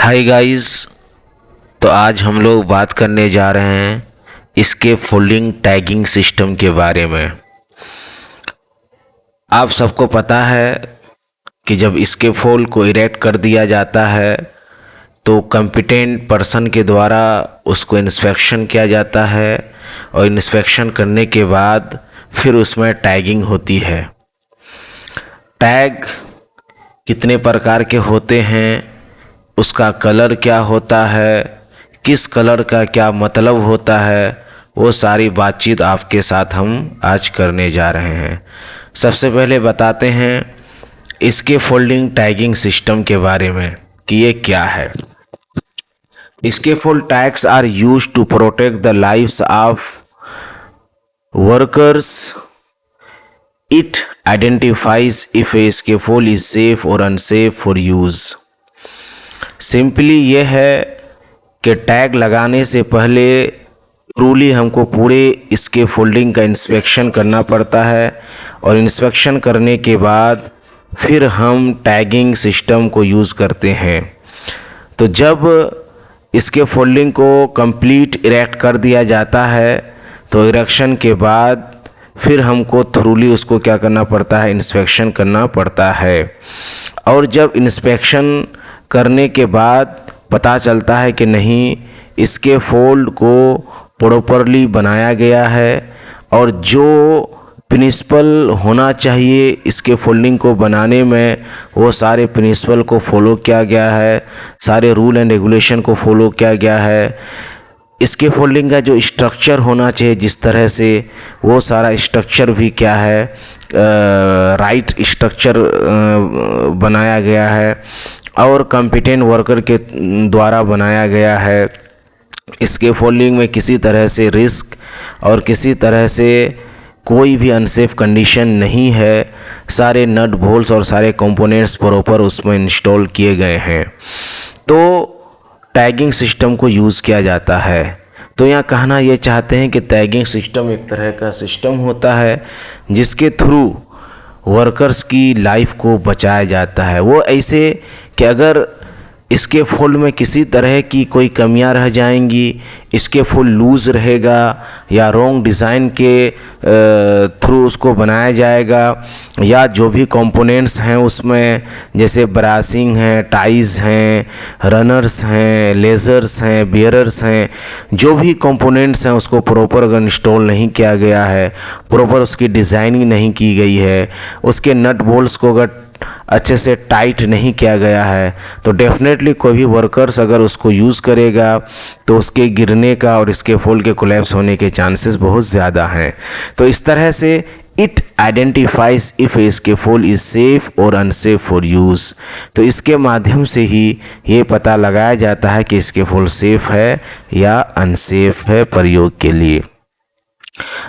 Hi guys. तो आज हम लोग बात करने जा रहे हैं इसके फोल्डिंग टैगिंग सिस्टम के बारे में। आप सबको पता है कि जब इसके फोल्ड को इरेक्ट कर दिया जाता है तो कॉम्पिटेंट पर्सन के द्वारा उसको इंस्पेक्शन किया जाता है और इंस्पेक्शन करने के बाद फिर उसमें टैगिंग होती है। टैग कितने प्रकार के होते हैं, उसका कलर क्या होता है, किस कलर का क्या मतलब होता है, वो सारी बातचीत आपके साथ हम आज करने जा रहे हैं। सबसे पहले बताते हैं इसके फोल्डिंग टैगिंग सिस्टम के बारे में कि ये क्या है। Scaffold tags are used to protect the lives of workers. It identifies if a scaffold is safe और अनसेफ फॉर यूज। सिंपली ये है कि टैग लगाने से पहले ट्रूली हमको पूरे इसके फोल्डिंग का इंस्पेक्शन करना पड़ता है और इंस्पेक्शन करने के बाद फिर हम टैगिंग सिस्टम को यूज़ करते हैं। तो जब इसके फोल्डिंग को कंप्लीट इरेक्ट कर दिया जाता है तो इरेक्शन के बाद फिर हमको थ्रूली उसको क्या करना पड़ता है, इंस्पेक्शन करना पड़ता है। और जब इंस्पेक्शन करने के बाद पता चलता है कि नहीं इसके फोल्ड को प्रॉपरली बनाया गया है और जो प्रिंसिपल होना चाहिए इसके फोल्डिंग को बनाने में वो सारे प्रिंसिपल को फॉलो किया गया है, सारे रूल एंड रेगुलेशन को फॉलो किया गया है। इसके फोल्डिंग का जो स्ट्रक्चर होना चाहिए जिस तरह से, वो सारा स्ट्रक्चर भी क्या है, राइट स्ट्रक्चर बनाया गया है और कॉम्पिटेंट वर्कर के द्वारा बनाया गया है। इसके फोल्डिंग में किसी तरह से रिस्क और किसी तरह से कोई भी अनसेफ कंडीशन नहीं है। सारे नट बोल्ट्स और सारे कंपोनेंट्स प्रॉपर उसमें इंस्टॉल किए गए हैं तो टैगिंग सिस्टम को यूज़ किया जाता है। तो यहाँ कहना ये चाहते हैं कि टैगिंग सिस्टम एक तरह का सिस्टम होता है जिसके थ्रू वर्कर्स की लाइफ को बचाया जाता है। वो ऐसे कि अगर इसके फोल्ड में किसी तरह की कोई कमियां रह जाएंगी, इसके फोल्ड लूज़ रहेगा या रॉन्ग डिज़ाइन के थ्रू उसको बनाया जाएगा, या जो भी कंपोनेंट्स हैं उसमें जैसे ब्रासिंग हैं, टाइज हैं, रनर्स हैं, लेज़र्स हैं, बियरर्स हैं, जो भी कंपोनेंट्स हैं उसको प्रॉपर अगर इंस्टॉल नहीं किया गया है, प्रॉपर उसकी डिज़ाइनिंग नहीं की गई है, उसके नट बोल्ट्स को अगर अच्छे से टाइट नहीं किया गया है तो डेफिनेटली कोई भी वर्कर्स अगर उसको यूज़ करेगा तो उसके गिरने का और इसके फोल्ड के कोलैप्स होने के चांसेस बहुत ज़्यादा हैं। तो इस तरह से इट आइडेंटिफाइज इफ इसके फोल्ड इज़ सेफ और अनसेफ फॉर यूज़। तो इसके माध्यम से ही ये पता लगाया जाता है कि इसके फोल्ड सेफ है या अनसेफ है प्रयोग के लिए।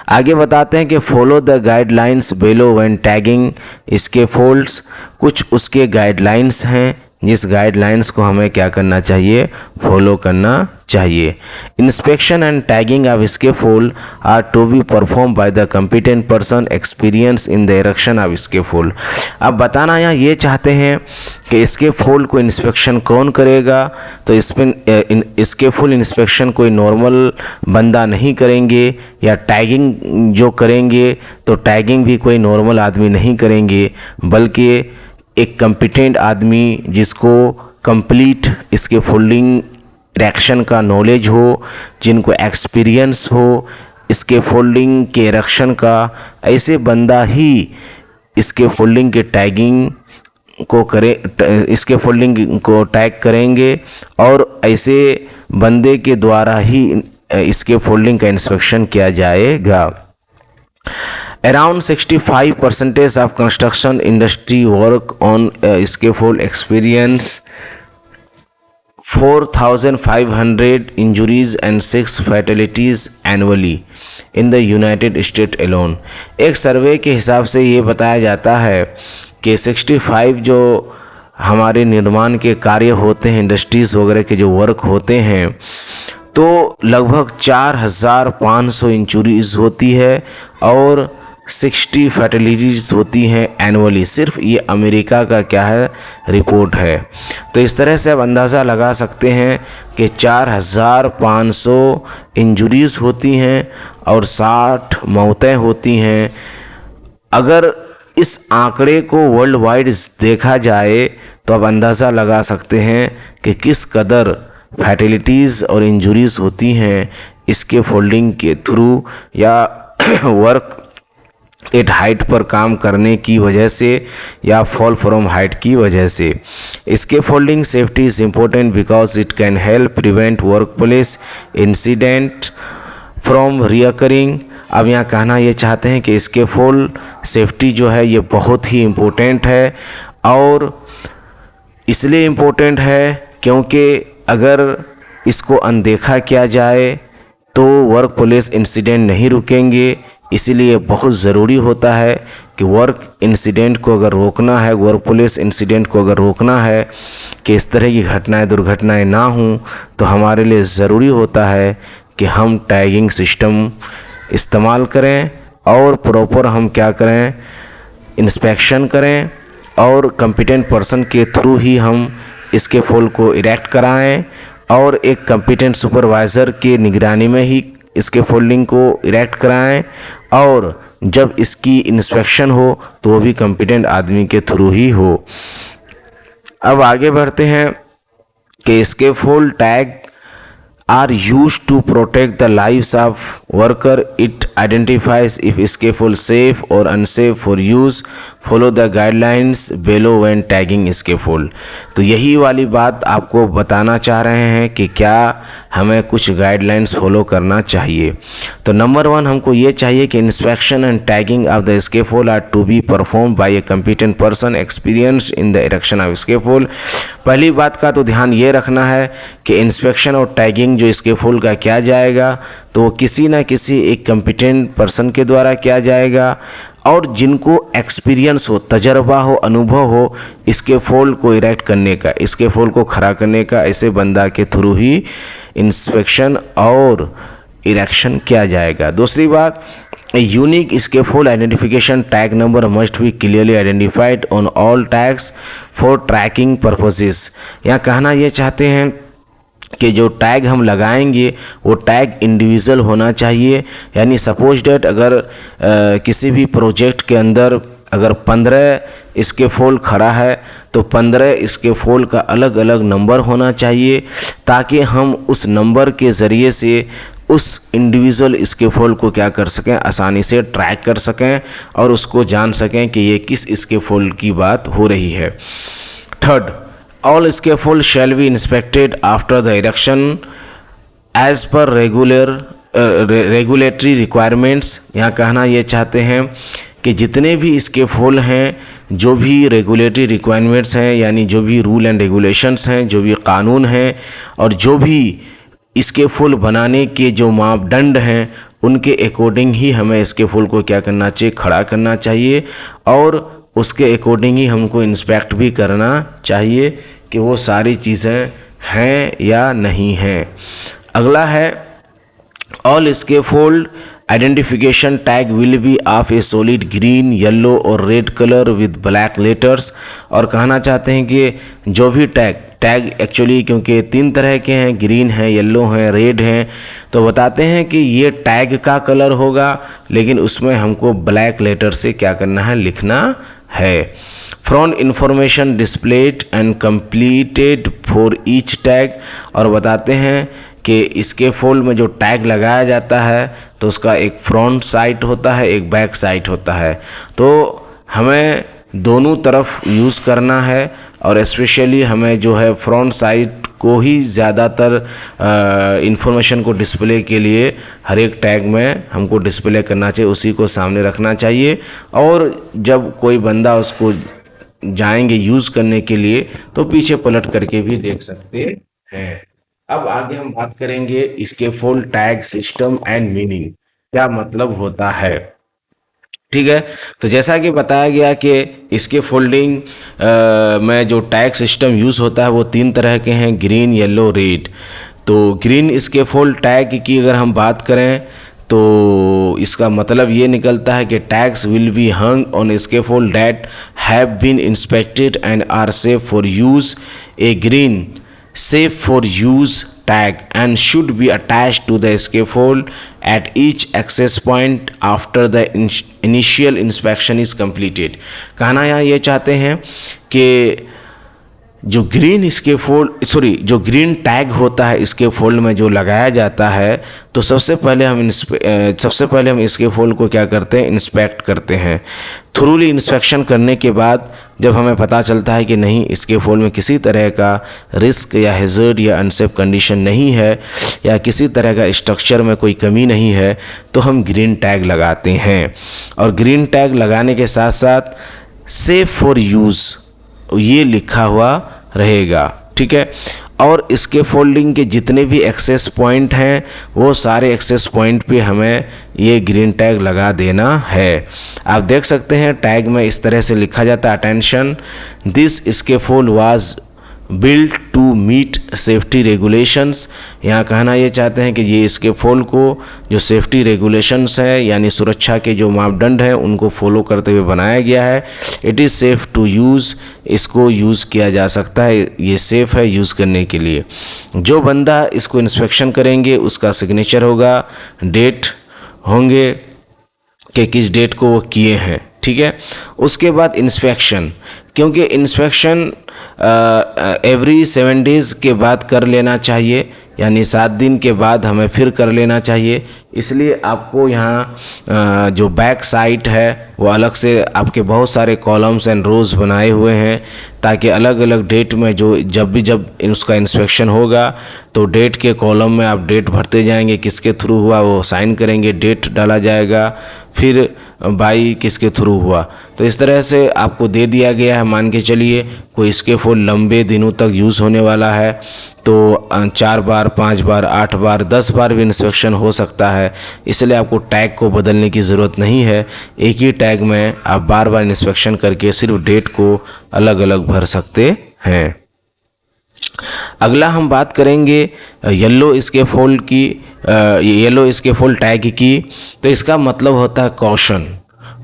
आगे बताते हैं कि follow the guidelines below when tagging इसके फोल्ड्स। कुछ उसके गाइडलाइंस हैं जिस गाइडलाइंस को हमें क्या करना चाहिए, फॉलो करना चाहिए। Inspection and tagging of scaffold are to be perform by the competent person experience in the erection of scaffold. अब बताना यहाँ ये चाहते हैं कि इसके फोल्ड को इंस्पेक्शन कौन करेगा। तो इसके फुल इंस्पेक्शन कोई नॉर्मल बंदा नहीं करेंगे, या टैगिंग जो करेंगे तो टैगिंग भी कोई नॉर्मल आदमी नहीं करेंगे, बल्कि एक कॉम्पिटेंट आदमी जिसको कंप्लीट इसके फोल्डिंग इरेक्शन का नॉलेज हो, जिनको एक्सपीरियंस हो इसके फोल्डिंग के इरेक्शन का, ऐसे बंदा ही इसके फोल्डिंग के टैगिंग को करे, इसके फोल्डिंग को टैग करेंगे और ऐसे बंदे के द्वारा ही इसके फोल्डिंग का इंस्पेक्शन किया जाएगा। Around 65% of construction industry work on scaffold experience 4,500 injuries and 6 fatalities annually in the United States alone। एक सर्वे के हिसाब से ये बताया जाता है कि 65 जो हमारे निर्माण के कार्य होते हैं, इंडस्ट्रीज़ वगैरह के जो वर्क होते हैं, तो लगभग 4,500 इंजरीज होती है और 60 फैटलिटीज़ होती हैं एनुअली। सिर्फ ये अमेरिका का क्या है रिपोर्ट है। तो इस तरह से आप अंदाज़ा लगा सकते हैं कि 4500 इंजरीज़ होती हैं और 60 मौतें होती हैं। अगर इस आंकड़े को वर्ल्ड वाइड देखा जाए तो आप अंदाज़ा लगा सकते हैं कि किस कदर फैटिलिटीज़ और इंजरीज़ होती हैं इसके फोल्डिंग के थ्रू या वर्क एट हाइट पर काम करने की वजह से या फॉल फ्रॉम हाइट की वजह से। इसके folding safety is important because it can help prevent work place incident from recurring. अब यहाँ कहना ये चाहते हैं कि इसके फुल सेफ्टी जो है ये बहुत ही इम्पोर्टेंट है, और इसलिए इम्पोर्टेंट है क्योंकि अगर इसको अनदेखा किया जाए तो वर्क प्लेस इंसिडेंट नहीं रुकेंगे। इसीलिए बहुत ज़रूरी होता है कि वर्क इंसिडेंट को अगर रोकना है, वर्क प्लेस इंसिडेंट को अगर रोकना है कि इस तरह की घटनाएं दुर्घटनाएं ना हों, तो हमारे लिए ज़रूरी होता है कि हम टैगिंग सिस्टम इस्तेमाल करें और प्रॉपर हम क्या करें, इंस्पेक्शन करें और कंपिटेंट पर्सन के थ्रू ही हम इसके फॉल को इरेक्ट कराएं और एक कंपिटेंट सुपरवाइज़र के निगरानी में ही इसके फोल्डिंग को इरेक्ट कराएं, और जब इसकी इंस्पेक्शन हो तो वो भी कंपिटेंट आदमी के थ्रू ही हो। अब आगे बढ़ते हैं कि इसके फोल tag are used to protect the lives of worker. It identifies if scaffold safe or unsafe for use. Follow the guidelines below when tagging scaffold. तो यही वाली बात आपको बताना चाह रहे हैं कि क्या हमें कुछ गाइडलाइंस फॉलो करना चाहिए। तो नंबर 1 हमको ये चाहिए कि inspection and tagging of the scaffold are to be perform by a competent person experience in the erection of scaffold. पहली बात का तो ध्यान ये रखना है कि इंस्पेक्शन और टैगिंग जो स्केफोल्ड का किया जाएगा तो वो किसी न किसी एक कॉम्पिटेंट पर्सन के द्वारा किया जाएगा, और जिनको एक्सपीरियंस हो, तजर्बा हो, अनुभव हो इसके फोल्ड को इरेक्ट करने का, इसके फोल्ड को खड़ा करने का, ऐसे बंदा के थ्रू ही इंस्पेक्शन और इरेक्शन किया जाएगा। दूसरी बात, unique scaffold identification tag number must be clearly identified on all tags for tracking purposes. यहाँ कहना ये चाहते हैं कि जो टैग हम लगाएंगे वो टैग इंडिविजुअल होना चाहिए। यानी सपोज डेट अगर किसी भी प्रोजेक्ट के अंदर अगर 15 इसके फोल्ड खड़ा है तो 15 इसके फोल्ड का अलग अलग नंबर होना चाहिए, ताकि हम उस नंबर के ज़रिए से उस इंडिविजुअल इसके फोल्ड को क्या कर सकें, आसानी से ट्रैक कर सकें और उसको जान सकें कि ये किस इसके फोल्ड की बात हो रही है। Third, all scaffold shall be inspected after the erection as per regulatory requirements। यहाँ कहना ये चाहते हैं कि जितने भी स्केफोल्ड हैं, जो भी रेगुलेटरी रिक्वायरमेंट्स हैं, यानी जो भी रूल एंड रेगुलेशंस हैं, जो भी कानून हैं और जो भी स्केफोल्ड बनाने के जो मापदंड हैं उनके अकॉर्डिंग ही हमें स्केफोल्ड को क्या करना चाहिए, खड़ा करना चाहिए, और उसके अकॉर्डिंग ही हमको इंस्पेक्ट भी करना चाहिए कि वो सारी चीज़ें हैं या नहीं हैं। अगला है, all scaffold identification tag will be of a solid green, yellow और red colour with black letters. और कहना चाहते हैं कि जो भी टैग एक्चुअली क्योंकि 3 तरह के हैं, ग्रीन है, येलो हैं, रेड हैं, तो बताते हैं कि ये टैग का कलर होगा, लेकिन उसमें हमको ब्लैक लेटर से क्या करना है, लिखना है। Front information displayed and completed for each tag. और बताते हैं कि इसके फोल्ड में जो टैग लगाया जाता है तो उसका एक फ्रंट साइड होता है, एक बैक साइड होता है, तो हमें दोनों तरफ यूज़ करना है, और स्पेशली हमें जो है फ्रंट साइड को ही ज़्यादातर इंफॉर्मेशन को डिस्प्ले के लिए हर एक टैग में हमको डिस्प्ले करना चाहिए, उसी को सामने रखना चाहिए। और जब कोई बंदा उसको जाएंगे यूज़ करने के लिए तो पीछे पलट करके भी देख सकते हैं। अब आगे हम बात करेंगे इसके fold tag system and meaning, क्या मतलब होता है। ठीक है, तो जैसा कि बताया गया कि इसके फोल्डिंग में जो टैग सिस्टम यूज़ होता है वो 3 तरह के हैं, ग्रीन, येलो, रेड। तो ग्रीन इसके फोल्ड टैग की अगर हम बात करें तो इसका मतलब ये निकलता है कि tags will be hung on scaffold that have been inspected and are safe for use. A green safe for use tag and should be attached to the scaffold at each access point after the initial inspection is completed। कहना यहाँ ये चाहते हैं कि जो green जो green tag होता है स्कैफोल्ड में जो लगाया जाता है, तो सबसे पहले हम स्कैफोल्ड को क्या करते हैं, इंस्पेक्ट करते हैं। थोरोली इंस्पेक्शन करने के बाद जब हमें पता चलता है कि नहीं स्कैफोल्ड में किसी तरह का रिस्क या हैज़र्ड या अनसेफ कंडीशन नहीं है या किसी तरह का स्ट्रक्चर में कोई कमी नहीं है, तो हम ग्रीन टैग लगाते हैं। और ग्रीन टैग लगाने के साथ साथ सेफ फॉर यूज़ ये लिखा हुआ रहेगा, ठीक है। और इसके फोल्डिंग के जितने भी एक्सेस पॉइंट हैं वो सारे एक्सेस पॉइंट पे हमें ये ग्रीन टैग लगा देना है। आप देख सकते हैं टैग में इस तरह से लिखा जाता है, attention this scaffold was built to meet safety regulations. यहाँ कहना ये चाहते हैं कि ये स्कैफोल्ड को जो सेफ्टी रेगुलेशंस है यानी सुरक्षा के जो मापदंड हैं उनको फॉलो करते हुए बनाया गया है। It is safe to use, इसको यूज़ किया जा सकता है, ये सेफ़ है यूज़ करने के लिए। जो बंदा इसको इंस्पेक्शन करेंगे उसका सिग्नेचर होगा, डेट होंगे कि किस डेट को वो किए हैं, ठीक है। उसके बाद इंस्पेक्शन, क्योंकि इंस्पेक्शन एवरी 7 डेज़ के बाद कर लेना चाहिए, यानी 7 दिन के बाद हमें फिर कर लेना चाहिए। इसलिए आपको यहाँ जो बैक साइड है वो अलग से आपके बहुत सारे कॉलम्स एंड रोज़ बनाए हुए हैं, ताकि अलग अलग डेट में जब उसका इंस्पेक्शन होगा तो डेट के कॉलम में आप डेट भरते जाएंगे, किसके थ्रू हुआ वो साइन करेंगे, डेट डाला जाएगा, फिर बाई किसके थ्रू हुआ। तो इस तरह से आपको दे दिया गया है। मान के चलिए कोई स्कैफोल्ड लंबे दिनों तक यूज़ होने वाला है तो 4 बार, 5 बार, 8 बार, 10 बार भी इंस्पेक्शन हो सकता है। इसलिए आपको टैग को बदलने की ज़रूरत नहीं है। एक ही टैग में आप बार बार इंस्पेक्शन करके सिर्फ डेट को अलग अलग भर सकते हैं। अगला हम बात करेंगे येलो स्कैफोल्ड टैग की। तो इसका मतलब होता है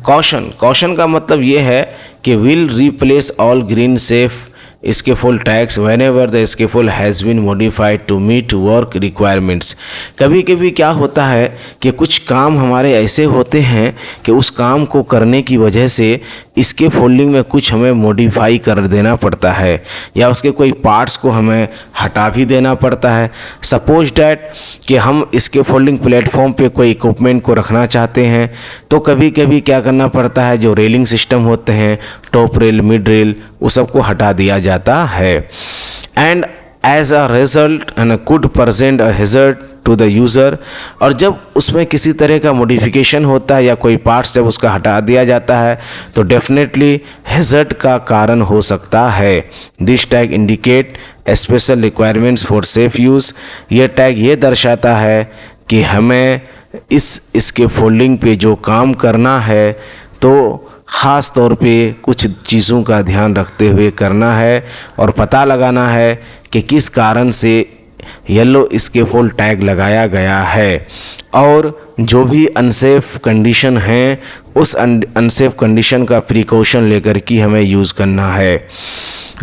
कॉशन का मतलब ये है कि will replace all green safe scaffold tags whenever the scaffold has been modified to meet work requirements. कभी कभी क्या होता है कि कुछ काम हमारे ऐसे होते हैं कि उस काम को करने की वजह से स्कैफोल्डिंग में कुछ हमें मॉडिफाई कर देना पड़ता है या उसके कोई पार्ट्स को हमें हटा भी देना पड़ता है। सपोज डैट कि हम स्कैफोल्डिंग प्लेटफॉर्म पे कोई इक्विपमेंट को रखना चाहते हैं, तो कभी कभी क्या करना पड़ता है, जो रेलिंग सिस्टम होते हैं, टॉप रेल, मिड रेल, वो सबको हटा दिया जाता है। And as a result and could present a hazard to the user. और जब उसमें किसी तरह का मॉडिफिकेशन होता है या कोई पार्ट्स जब उसका हटा दिया जाता है तो डेफिनेटली हैज़र्ड का कारण हो सकता है। This tag indicate special requirements for safe use. यह टैग ये दर्शाता है कि हमें इसके फोल्डिंग पे जो काम करना है तो ख़ास तौर पे कुछ चीज़ों का ध्यान रखते हुए करना है और पता लगाना है कि किस कारण से येलो स्कैफोल्ड टैग लगाया गया है। और जो भी अनसेफ कंडीशन है उस अनसेफ कंडीशन का प्रिकॉशन लेकर के हमें यूज़ करना है।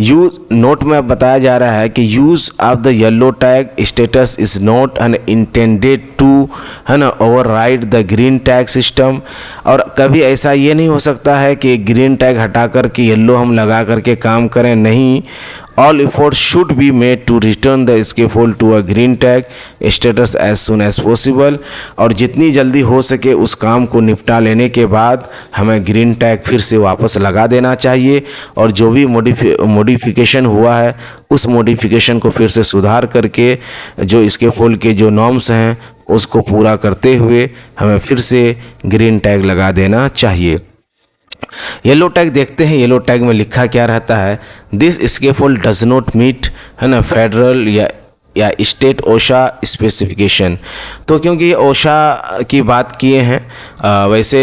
नोट में बताया जा रहा है कि use of the yellow tag status is not an intended to override the green tag system. और कभी ऐसा ये नहीं हो सकता है कि ग्रीन टैग हटा कर के येलो हम लगा करके काम करें, नहीं। All efforts should be made to return the scaffold to a green tag status as soon as possible। और जितनी जल्दी हो सके उस काम को निपटा लेने के बाद हमें ग्रीन टैग फिर से वापस लगा देना चाहिए और जो भी मॉडिफिकेशन हुआ है उस मॉडिफिकेशन को फिर से सुधार करके जो स्कैफोल्ड के जो नॉर्म्स हैं उसको पूरा करते हुए हमें फिर से ग्रीन टैग लगा देना चाहिए। येलो टैग देखते हैं, येलो टैग में लिखा क्या रहता है, this scaffold does not meet federal या स्टेट ओशा स्पेसिफिकेशन। तो क्योंकि ओशा की बात किए हैं, वैसे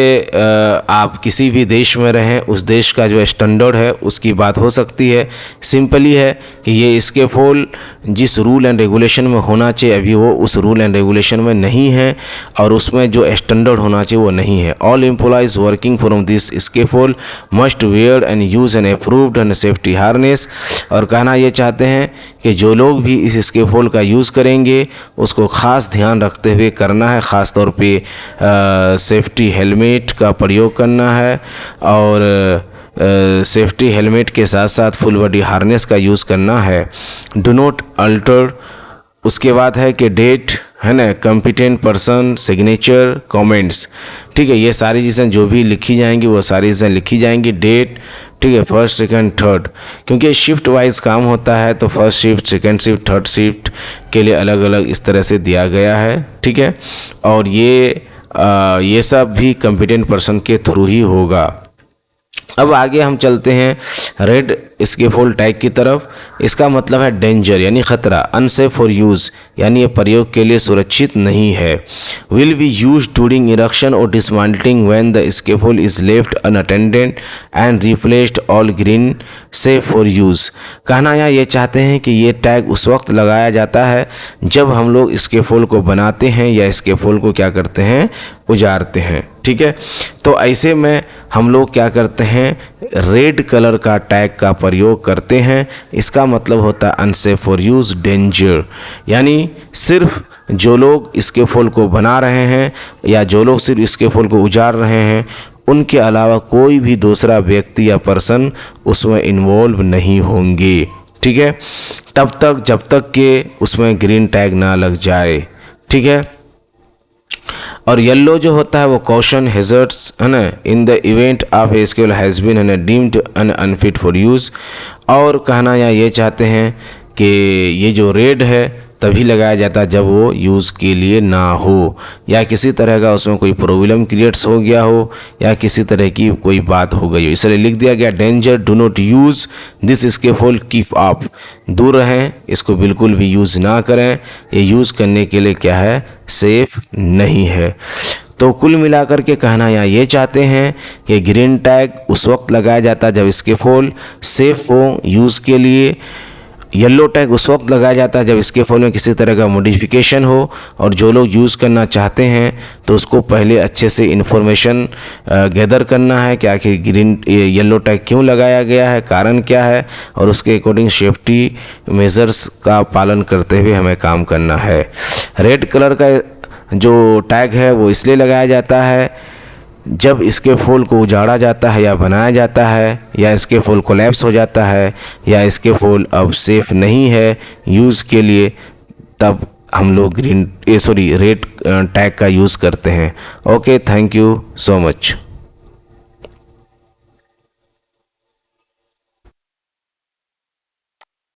आप किसी भी देश में रहें उस देश का जो स्टैंडर्ड है उसकी बात हो सकती है। सिंपली है कि ये स्कैफोल्ड जिस रूल एंड रेगुलेशन में होना चाहिए अभी वो उस रूल एंड रेगुलेशन में नहीं है और उसमें जो स्टैंडर्ड होना चाहिए वो नहीं है। All employees working from this scaffold must where and use an approved and safety harness. और कहना ये चाहते हैं कि जो लोग भी इस स्कैफोल्ड का यूज़ करेंगे उसको ख़ास ध्यान रखते हुए करना है, ख़ास तौर पे सेफ्टी हेलमेट का प्रयोग करना है और सेफ्टी हेलमेट के साथ साथ फुल बॉडी हार्नेस का यूज़ करना है। डू नॉट अल्टर, उसके बाद है कि डेट है ना, कॉम्पिटेंट पर्सन सिग्नेचर कमेंट्स, ठीक है, ये सारी चीज़ें जो भी लिखी जाएंगी वो सारी चीज़ें लिखी जाएंगी। डेट, ठीक है, फर्स्ट सेकंड थर्ड, क्योंकि शिफ्ट वाइज काम होता है तो first shift second shift third shift के लिए अलग अलग इस तरह से दिया गया है, ठीक है। और ये सब भी कॉम्पिटेंट पर्सन के थ्रू ही होगा। अब आगे हम चलते हैं रेड स्कैफोल्ड टैग की तरफ। इसका मतलब है डेंजर यानी ख़तरा, अनसेफ फॉर यूज़ यानी ये प्रयोग के लिए सुरक्षित नहीं है। Will be use during erection और dismantling when the scaffold is left unattended and replaced all green safe for use. कहना यहाँ ये चाहते हैं कि ये टैग उस वक्त लगाया जाता है जब हम लोग स्कैफोल्ड को बनाते हैं या स्कैफोल्ड को क्या करते हैं, उजाड़ते हैं, ठीक है। तो ऐसे में हम लोग क्या करते हैं, रेड कलर का टैग का प्रयोग करते हैं। इसका मतलब होता है अनसेफ फॉर यूज़, डेंजर, यानी सिर्फ जो लोग स्कैफोल्ड को बना रहे हैं या जो लोग सिर्फ स्कैफोल्ड को उजाड़ रहे हैं उनके अलावा कोई भी दूसरा व्यक्ति या पर्सन उसमें इन्वॉल्व नहीं होंगे, ठीक है, तब तक जब तक कि उसमें ग्रीन टैग ना लग जाए, ठीक है। और येलो जो होता है वो कॉशन हैजर्ड्स है ना, in the event of a scaffold has been deemed unfit for use. और कहना यहाँ ये चाहते हैं कि ये जो रेड है तभी लगाया जाता है जब वो यूज़ के लिए ना हो या किसी तरह का उसमें कोई प्रॉब्लम क्रिएट्स हो गया हो या किसी तरह की कोई बात हो गई हो, इसलिए लिख दिया गया danger, do not use this scaffold, keep up, दूर रहें, इसको बिल्कुल भी यूज़ ना करें, ये यूज़ करने के लिए क्या है, सेफ नहीं है। तो कुल मिलाकर के कहना यहाँ ये चाहते हैं कि ग्रीन टैग उस वक्त लगाया जाता है जब स्कैफोल्ड सेफ हो यूज़ के लिए, येलो टैग उस वक्त लगाया जाता है जब स्कैफोल्ड में किसी तरह का मॉडिफिकेशन हो और जो लोग यूज़ करना चाहते हैं तो उसको पहले अच्छे से इन्फॉर्मेशन गैदर करना है कि आखिर ग्रीन येलो टैग क्यों लगाया गया है, कारण क्या है, और उसके अकॉर्डिंग सेफ्टी मेजर्स का पालन करते हुए हमें काम करना है। रेड कलर का जो टैग है वो इसलिए लगाया जाता है जब स्कैफोल्ड को उजाड़ा जाता है या बनाया जाता है या स्कैफोल्ड कोलैप्स हो जाता है या स्कैफोल्ड अब सेफ नहीं है यूज़ के लिए, तब हम लोग रेड टैग का यूज़ करते हैं। Okay, thank you so much.